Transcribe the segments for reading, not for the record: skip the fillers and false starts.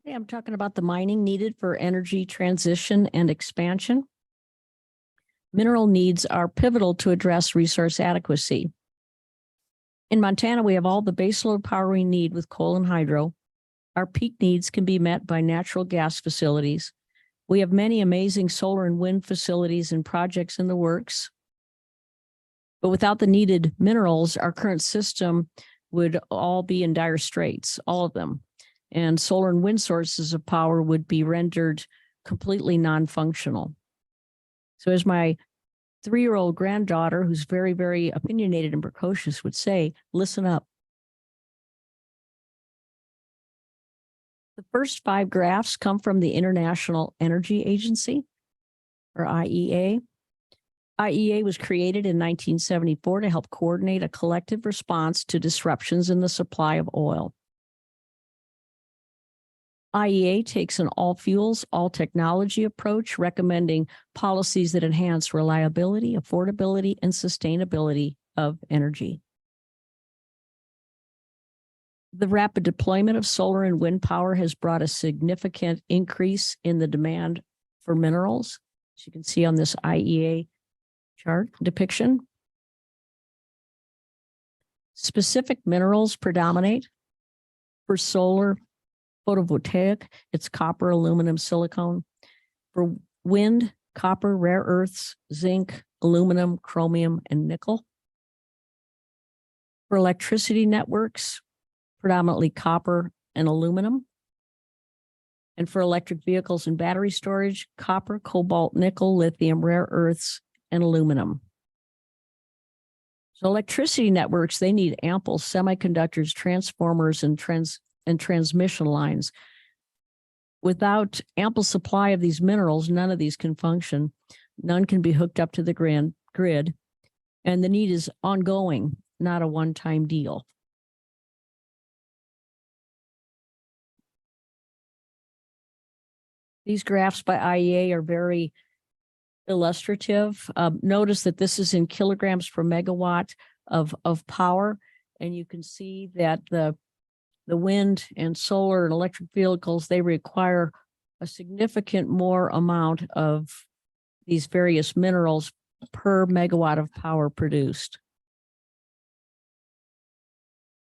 Today I'm talking about the mining needed for energy transition and expansion. Mineral needs are pivotal to address resource adequacy. In Montana, we have all the baseload power we need with coal and hydro. Our peak needs can be met by natural gas facilities. We have many amazing solar and wind facilities and projects in the works. But without the needed minerals, our current system would all be in dire straits, all of them. And solar and wind sources of power would be rendered completely non-functional. So as my 3-year-old granddaughter, who's very, very opinionated and precocious, would say, listen up. The first 5 graphs come from the International Energy Agency, or IEA. IEA was created in 1974 to help coordinate a collective response to disruptions in the supply of oil. IEA takes an all fuels, all technology approach, recommending policies that enhance reliability, affordability, and sustainability of energy. The rapid deployment of solar and wind power has brought a significant increase in the demand for minerals, as you can see on this IEA chart depiction. Specific minerals predominate. For solar photovoltaic, it's copper, aluminum, silicon. For wind, copper, rare earths, zinc, aluminum, chromium, and nickel. For electricity networks, predominantly copper and aluminum. And for electric vehicles and battery storage, copper, cobalt, nickel, lithium, rare earths, and aluminum. So electricity networks, they need ample semiconductors, transformers, and transmission lines. Without ample supply of these minerals, none of these can function. None can be hooked up to the grid. And the need is ongoing, not a one-time deal. These graphs by IEA are very illustrative. Notice that this is in kilograms per megawatt of power. And you can see that the wind and solar and electric vehicles, they require a significant more amount of these various minerals per megawatt of power produced.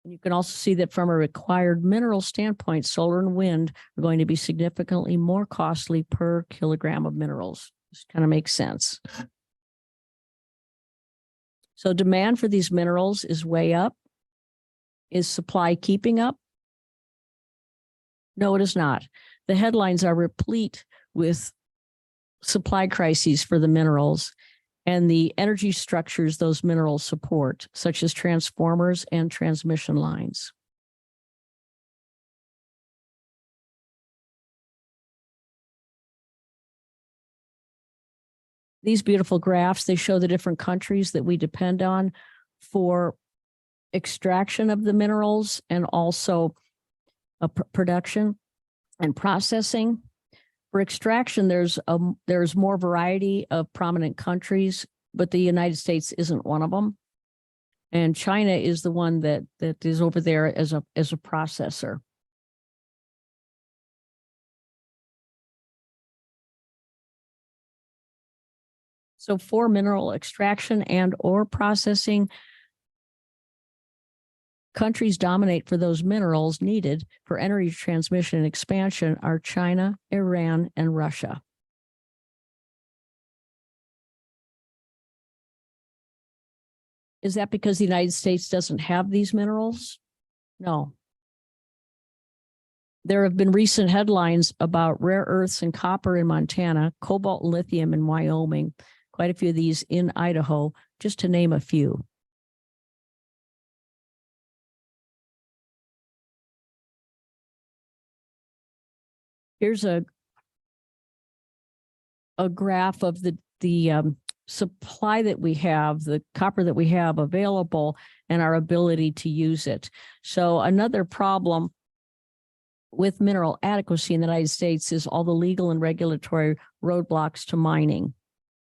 And you can also see that from a required mineral standpoint, solar and wind are going to be significantly more costly per kilogram of minerals. This kind of makes sense. So demand for these minerals is way up. Is supply keeping up? No, it is not. The headlines are replete with supply crises for the minerals and the energy structures those minerals support, such as transformers and transmission lines. These beautiful graphs, they show the different countries that we depend on for extraction of the minerals and also production and processing. For extraction, there's more variety of prominent countries, but the United States isn't one of them. And China is the one that is over there as a processor. So for mineral extraction and or processing, countries dominate for those minerals needed for energy transmission and expansion are China, Iran, and Russia. Is that because the United States doesn't have these minerals? No. There have been recent headlines about rare earths and copper in Montana, cobalt and lithium in Wyoming, quite a few of these in Idaho, just to name a few. Here's a graph of the supply that we have, the copper that we have available, and our ability to use it. So another problem with mineral adequacy in the United States is all the legal and regulatory roadblocks to mining.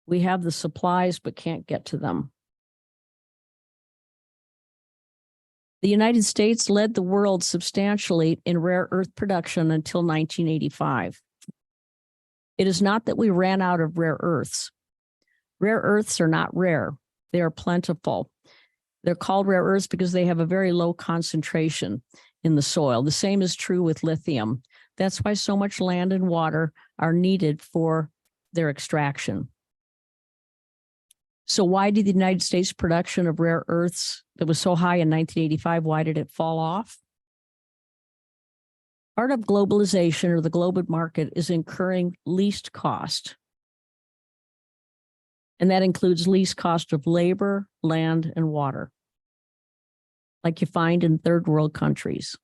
We have the supplies, but can't get to them. The United States led the world substantially in rare earth production until 1985. It is not that we ran out of rare earths. Rare earths are not rare. They are plentiful. They're called rare earths because they have a very low concentration in the soil. The same is true with lithium. That's why so much land and water are needed for their extraction. So why did the United States production of rare earths that was so high in 1985, why did it fall off? Part of globalization, or the global market, is incurring least cost. And that includes least cost of labor, land, and water, like you find in third world countries.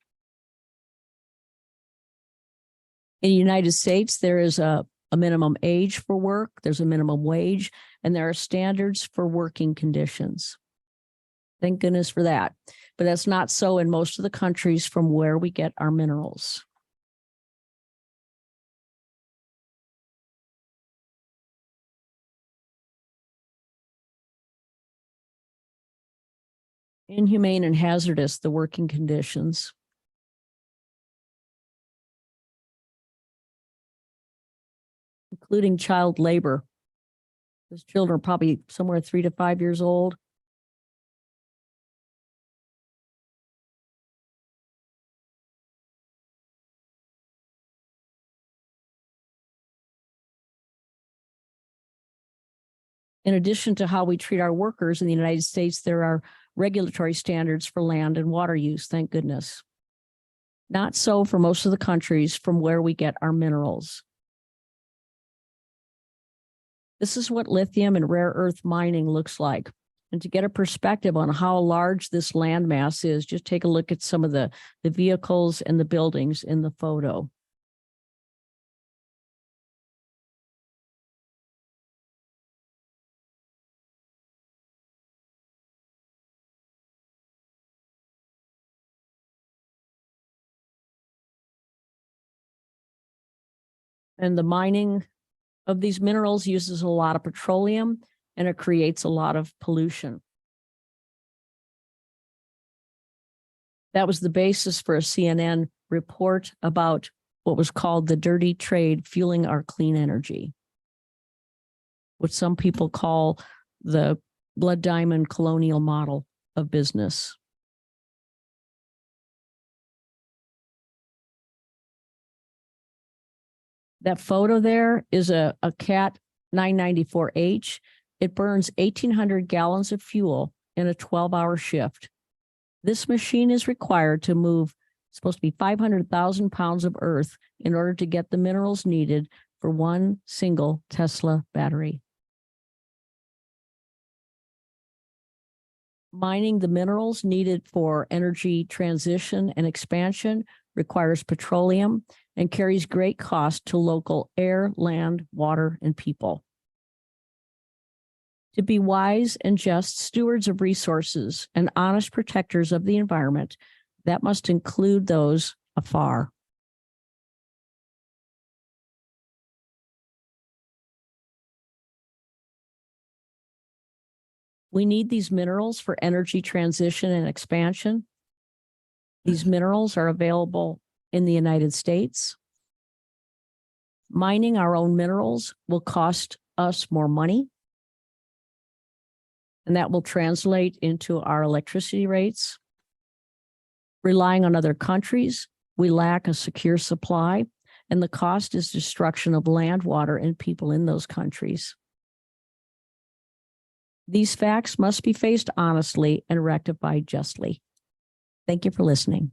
In the United States, there is a minimum age for work, there's a minimum wage, and there are standards for working conditions. Thank goodness for that. But that's not so in most of the countries from where we get our minerals. Inhumane and hazardous, the working conditions. Including child labor. Those children are probably somewhere 3 to 5 years old. In addition to how we treat our workers in the United States, there are regulatory standards for land and water use, thank goodness. Not so for most of the countries from where we get our minerals. This is what lithium and rare earth mining looks like. And to get a perspective on how large this landmass is, just take a look at some of the vehicles and the buildings in the photo. And the mining of these minerals uses a lot of petroleum, and it creates a lot of pollution. That was the basis for a CNN report about what was called the dirty trade fueling our clean energy, what some people call the blood diamond colonial model of business. That photo there is a Cat 994H. It burns 1,800 gallons of fuel in a 12-hour shift. This machine is required to move, it's supposed to be 500,000 pounds of earth in order to get the minerals needed for one single Tesla battery. Mining the minerals needed for energy transition and expansion requires petroleum and carries great cost to local air, land, water, and people. To be wise and just stewards of resources and honest protectors of the environment, that must include those afar. We need these minerals for energy transition and expansion. These minerals are available in the United States. Mining our own minerals will cost us more money, and that will translate into our electricity rates. Relying on other countries, we lack a secure supply, and the cost is destruction of land, water, and people in those countries. These facts must be faced honestly and rectified justly. Thank you for listening.